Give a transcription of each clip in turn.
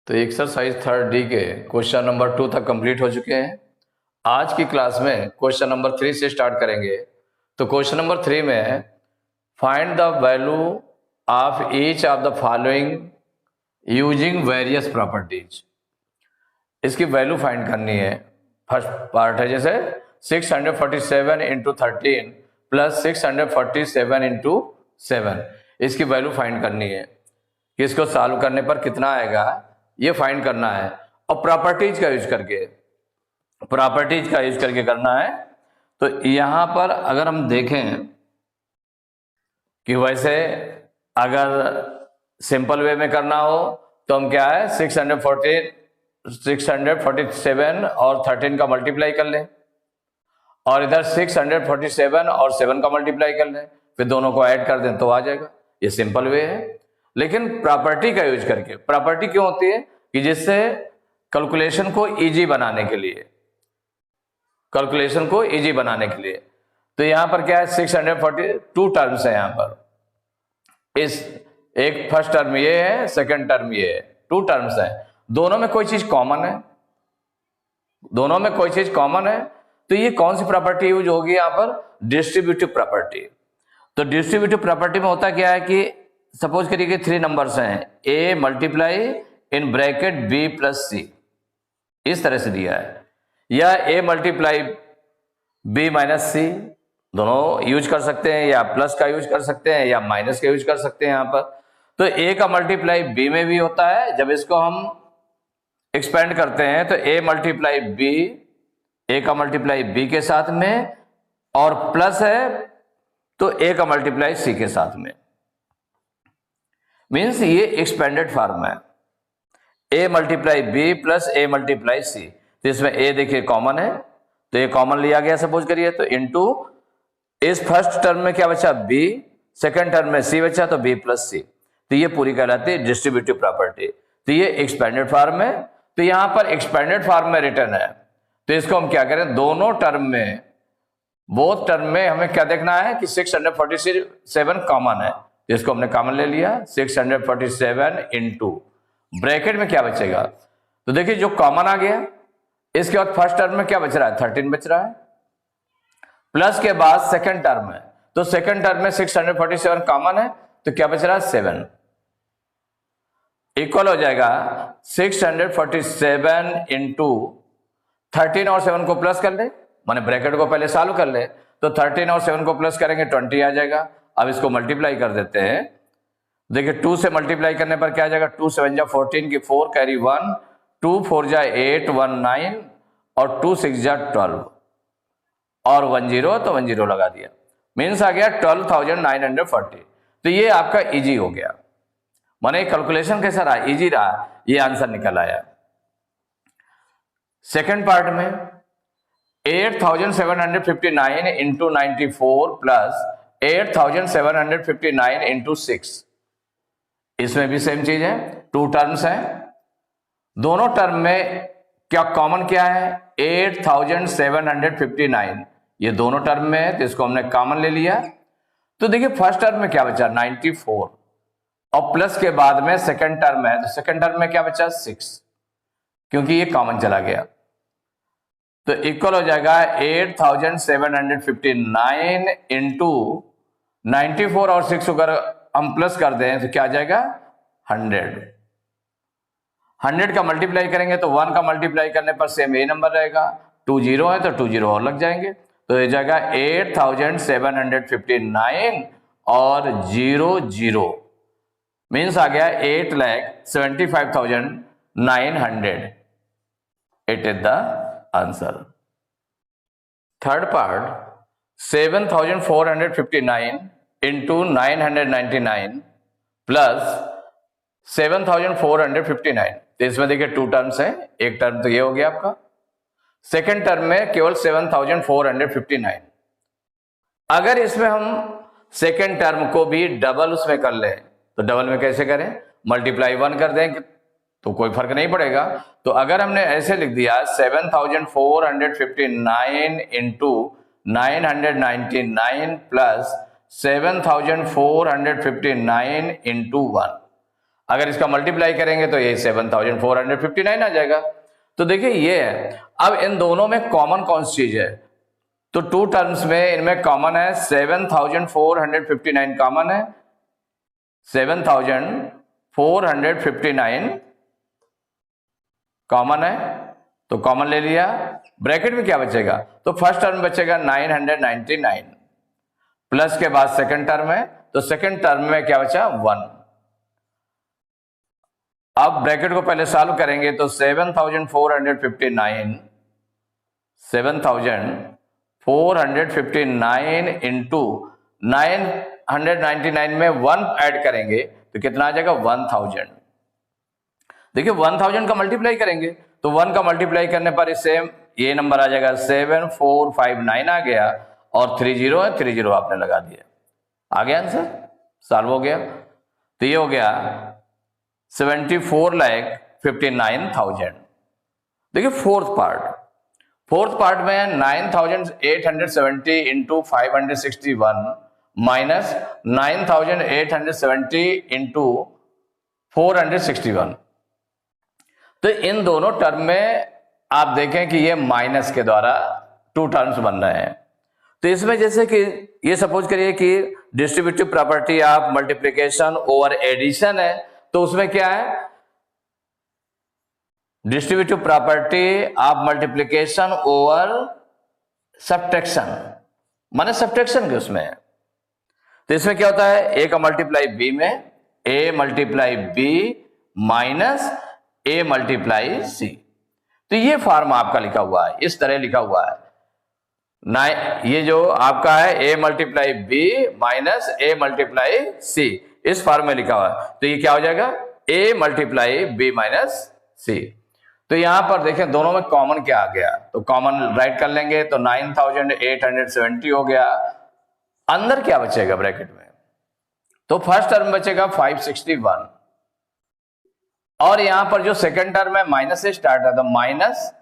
तो exercise 3D के question number 2 तक कंप्लीट हो चुके हैं। आज की क्लास में क्वेश्चन नंबर 3 से स्टार्ट करेंगे। तो क्वेश्चन नंबर 3 में find the value of each of the following using various properties. इसकी वैल्यू फाइंड करनी है। फर्स्ट पार्ट है जैसे 647 इंटू 13 प्लस 647 इंटू 7, इसकी वैल्यू फाइंड करनी है कि इसको सॉल्व करने पर कितना आएगा, ये फाइंड करना है। और प्रॉपर्टीज का यूज करके करना है। तो यहां पर अगर हम देखें कि वैसे अगर सिंपल वे में करना हो तो हम क्या है 647 और 13 का मल्टीप्लाई कर लें, और इधर 647 और 7 का मल्टीप्लाई कर लें, फिर दोनों को ऐड कर दें तो आ जाएगा। ये सिंपल वे है। लेकिन प्रॉपर्टी का यूज करके, प्रॉपर्टी क्यों होती है कि जिससे कैलकुलेशन को इजी बनाने के लिए, तो यहां पर क्या है 642 टर्म्स है। यहां पर इस एक फर्स्ट टर्म ये है, सेकंड टर्म ये है, 2 टर्म्स है। दोनों में कोई चीज कॉमन है, तो ये कौन सी प्रॉपर्टी यूज होगी यहां पर, डिस्ट्रीब्यूटिव प्रॉपर्टी। तो डिस्ट्रीब्यूटिव प्रॉपर्टी में होता क्या है कि सपोज करिए कि 3 नंबर्स हैं, a multiply in bracket b plus c, इस तरह से दिया है, या a multiply b minus c, दोनों यूज कर सकते हैं, या प्लस का यूज कर सकते हैं या माइनस का यूज कर सकते हैं यहां पर। तो a का मल्टीप्लाई b में भी होता है, जब इसको हम एक्सपेंड करते हैं तो a का मल्टीप्लाई b के साथ में, और प्लस है तो a का मल्टीप्लाई c के साथ में। मीन्स ये एक्सपेंडेड फॉर्म है, a multiply b plus a multiply c। तो इसमें a देखिए कॉमन है, तो ये कॉमन लिया गया सपोज करिए, तो इनटू इस फर्स्ट टर्म में क्या बचा b, सेकंड टर्म में c बचा तो b प्लस c। तो ये पूरी कहलाती है डिस्ट्रीब्यूटिव प्रॉपर्टी। तो ये एक्सपेंडेड फॉर्म है। तो यहां पर एक्सपेंडेड फॉर्म में रिटर्न है, तो इसको हम क्या करें, दोनों टर्म में, बोथ टर्म में हमें क्या देखना है कि 647 कॉमन है, तो इसको हमने कॉमन ले लिया। 647 इंटू ब्रैकेट में क्या बचेगा, तो देखिए जो कॉमन आ गया, इसके बाद फर्स्ट टर्म में क्या बच रहा है, 13 बच रहा है, प्लस के बाद सेकंड टर्म है, तो सेकंड टर्म में 647 कॉमन है, तो क्या बच रहा है 7, इक्वल हो जाएगा 647 इंटू 13 और 7 को प्लस कर ले, माने ब्रैकेट को पहले सॉल्व कर ले, तो 13 और 7 को प्लस करेंगे 20 आ जाएगा। अब इसको मल्टीप्लाई कर देते हैं, देखिए 2 से मल्टीप्लाई करने पर क्या आ जाएगा, 2 7 जा 14 की 4 कैरी 1, 2 4 जा 8 1 9, और 2 6 जा 12, और 1 0 तो 1 0 लगा दिया, मीन्स आ गया 12,940। तो ये आपका इजी हो गया, माने कैलकुलेशन कैसा रहा, इजी रहा, ये आंसर निकल आया। सेकेंड पार्ट में 8,759 इंटू 94 प्लस 8,759 इंटू 6, इसमें भी सेम चीज है, 2 टर्म्स हैं। दोनों टर्म में क्या कॉमन क्या है, 8,759, ये दोनों टर्म में है, तो इसको हमने कॉमन ले लिया। तो देखिए फर्स्ट टर्म में क्या बचा 94, और प्लस के बाद में सेकंड टर्म है, तो सेकंड टर्म में क्या बचा 6, क्योंकि ये कॉमन चला गया, तो इक्वल हो जाएगा 8,759 इंटू 94 और 6 अगर हम प्लस कर दें तो क्या आ जाएगा 100 का मल्टीप्लाई करेंगे तो 1 का मल्टीप्लाई करने पर सेम ए नंबर रहेगा, 2 0 है तो 2 0 और लग जाएंगे, तो ये जाएगा 8,759 और 0 0, मीन्स आ गया 8,75,900। It is the answer. Third part 7,459 into 999 plus 7,459, तो इसमें देखिए 2 टर्म्स है, एक टर्म तो ये हो गया आपका, सेकेंड टर्म में केवल 7,459। अगर इसमें हम सेकेंड टर्म को भी डबल उसमें कर लें, तो डबल में कैसे करें, मल्टीप्लाई 1 कर दें तो कोई फर्क नहीं पड़ेगा। तो अगर हमने ऐसे लिख दिया 7,459 इंटू 999 प्लस 7,459 इंटू 1, अगर इसका मल्टीप्लाई करेंगे तो ये 7459 आ जाएगा। तो देखिए ये है। अब इन दोनों में कॉमन कौन सी चीज है, तो टू टर्म्स में इनमें कॉमन है 7459 कॉमन है, 7459 कॉमन है, तो कॉमन ले लिया। ब्रैकेट में क्या बचेगा, तो फर्स्ट टर्म बचेगा 999 प्लस के बाद सेकंड टर्म है, तो सेकंड टर्म में क्या बचा 1। अब ब्रैकेट को पहले सॉल्व करेंगे तो 7459 इंटू 999 में 1 ऐड करेंगे तो कितना आ जाएगा 1000। देखिए 1000 का मल्टीप्लाई करेंगे तो 1 का मल्टीप्लाई करने पर इससे ये नंबर आ जाएगा 7459 आ गया, और 30 है, 30 आपने लगा दिया, आ गया आंसर, सॉल्व हो गया। तो ये हो गया 74,59,000। देखिए फोर्थ पार्ट में 9870 इंटू 561 माइनस 9870 इंटू 461। तो इन दोनों टर्म में आप देखें कि ये माइनस के द्वारा टू टर्म्स बन रहे हैं। तो इसमें जैसे कि ये सपोज करिए कि distributive property of multiplication over addition है, तो उसमें क्या है, distributive property of multiplication over subtraction, माने सब्ट्रैक्शन के उसमें है। तो इसमें क्या होता है, ए का मल्टीप्लाई बी में A multiply B minus A multiply C. तो ये फॉर्म आपका लिखा हुआ है, इस तरह लिखा हुआ है ना, ये जो आपका है A multiply B minus A multiply C, इस फॉर्म में लिखा हुआ है। तो ये क्या हो जाएगा, ए मल्टीप्लाई बी माइनस सी। तो यहां पर देखें दोनों में कॉमन क्या आ गया, तो कॉमन राइट कर लेंगे तो 9870 हो गया। अंदर क्या बचेगा ब्रैकेट में, तो फर्स्ट टर्म बचेगा 561, और यहां पर जो सेकंड टर्म है माइनस से स्टार्ट है, तो माइनस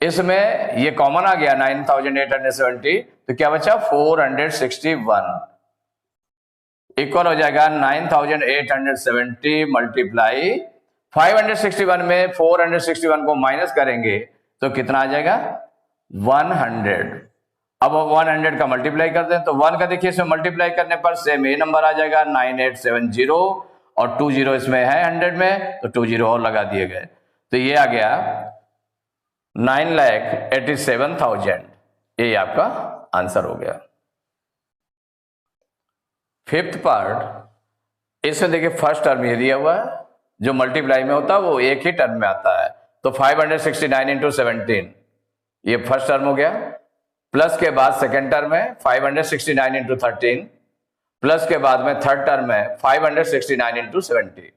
इसमें ये कॉमन आ गया 9870, तो क्या बचा 461 इक्वल हो जाएगा 9870 मल्टीप्लाई 561 में 461 को माइनस करेंगे तो कितना आ जाएगा 100। अब 100 का मल्टीप्लाई कर दें तो 1 का देखिए इसमें मल्टीप्लाई करने पर सेम ये नंबर आ जाएगा 9870, और 20 इसमें है 100 में, तो 20 और लगा दिए गए, तो ये आ गया 9,87,000। ये आपका आंसर हो गया। फिफ्थ पार्ट, इसमें देखिए फर्स्ट टर्म ये दिया हुआ है, जो मल्टीप्लाई में होता है वो एक ही टर्म में आता है, तो 569 इंटू 17 ये फर्स्ट टर्म हो गया, प्लस के बाद सेकेंड टर्म है 569 इंटू 13, प्लस के बाद में थर्ड टर्म है 569 इंटू 70।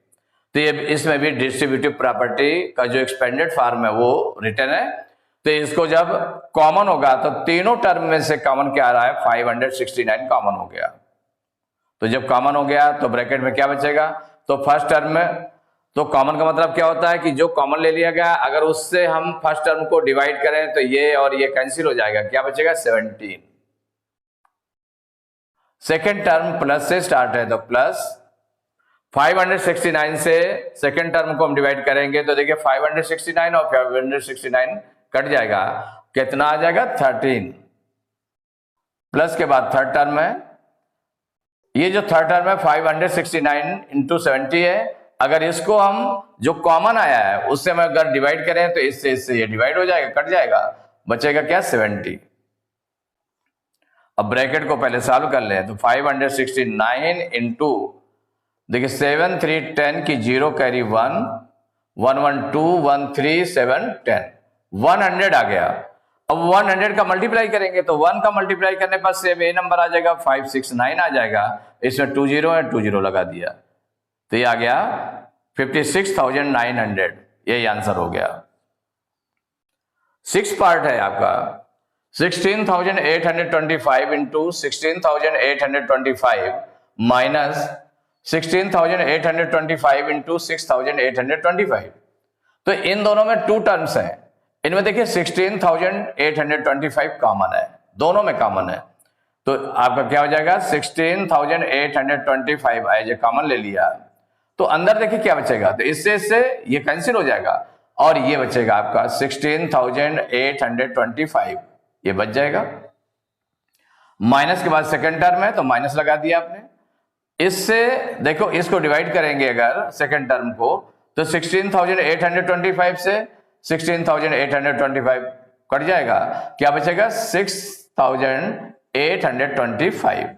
तो ये इसमें भी डिस्ट्रीब्यूटिव प्रॉपर्टी का जो एक्सपेंडेड फॉर्म है वो रिटर्न है। तो इसको जब कॉमन होगा तो तीनों टर्म में से कॉमन क्या आ रहा है, 569 कॉमन हो गया। तो जब कॉमन हो गया तो ब्रैकेट में क्या बचेगा, तो फर्स्ट टर्म में, तो कॉमन का मतलब क्या होता है कि जो कॉमन ले लिया गया अगर उससे हम फर्स्ट टर्म को डिवाइड करें तो ये और ये कैंसिल हो जाएगा, क्या बचेगा 17। सेकेंड टर्म प्लस से स्टार्ट है, तो प्लस 569 से सेकेंड टर्म को हम डिवाइड करेंगे तो देखिए 569 और 569 कट जाएगा, कितना आ जाएगा 13, प्लस के बाद थर्ड टर्म है, ये जो थर्ड टर्म है 569 इंटू 70 है, अगर इसको हम जो कॉमन आया है उससे हम अगर डिवाइड करें तो इससे ये डिवाइड हो जाएगा, कट जाएगा, बचेगा क्या 70। अब ब्रैकेट को पहले सॉल्व कर लें तो 569 इंटू देखिए 7 3 10 की 0 कैरी 1 1 1 2 1 3 7 10 100 आ गया। अब 100 का मल्टीप्लाई करेंगे तो 1 का मल्टीप्लाई करने पर सेम ये नंबर आ जाएगा 569 आ जाएगा, इसमें 20 है 20 लगा दिया, तो ये आ गया 56,900, यही आंसर हो गया। सिक्स पार्ट है आपका 16,825 इंटू 16,825 माइनस 16,825 इंटू 6,825। तो इन दोनों में टू टर्म्स हैं, इनमें देखिए 16,825 कॉमन है, दोनों में कॉमन है, तो आपका क्या हो जाएगा 16,825 एज ए कॉमन ले लिया, तो अंदर देखिए क्या बचेगा, तो इससे ये कैंसिल हो जाएगा और ये बचेगा आपका 16,825, ये बच जाएगा। माइनस के बाद सेकंड टर्म है तो माइनस लगा दिया आपने। इससे देखो इसको डिवाइड करेंगे अगर सेकंड टर्म को, तो 16,825 से 16,825 कट जाएगा, क्या बचेगा 6,825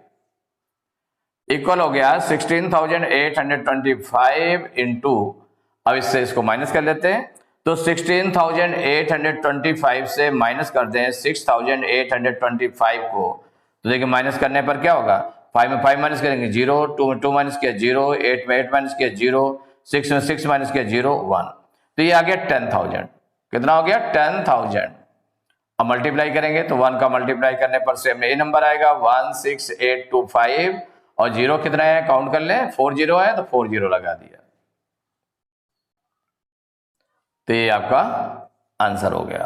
इक्वल हो गया 16,825 इंटू, अब इससे इसको माइनस कर लेते हैं, तो 16,825 से माइनस कर दें 6,825 को, तो देखिए माइनस करने पर क्या होगा, 5 में 5 माइनस करेंगे 0, 2 में 2 माइनस किया 0, 8 में 8 माइनस किया 0, 6 में 6 माइनस किया 0, 1, तो ये आ गया 10,000। कितना हो गया 10,000। अब मल्टीप्लाई करेंगे तो 1 का मल्टीप्लाई करने पर सेम ये नंबर आएगा 16825, और 0 कितना है काउंट कर लें, 4 0 है तो 4 0 लगा दिया, तो ये आपका आंसर हो गया।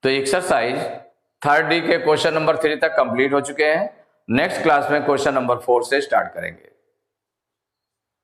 तो एक्सरसाइज 3rd D के क्वेश्चन नंबर 3 तक कंप्लीट हो चुके हैं। नेक्स्ट क्लास में क्वेश्चन नंबर 4 से स्टार्ट करेंगे।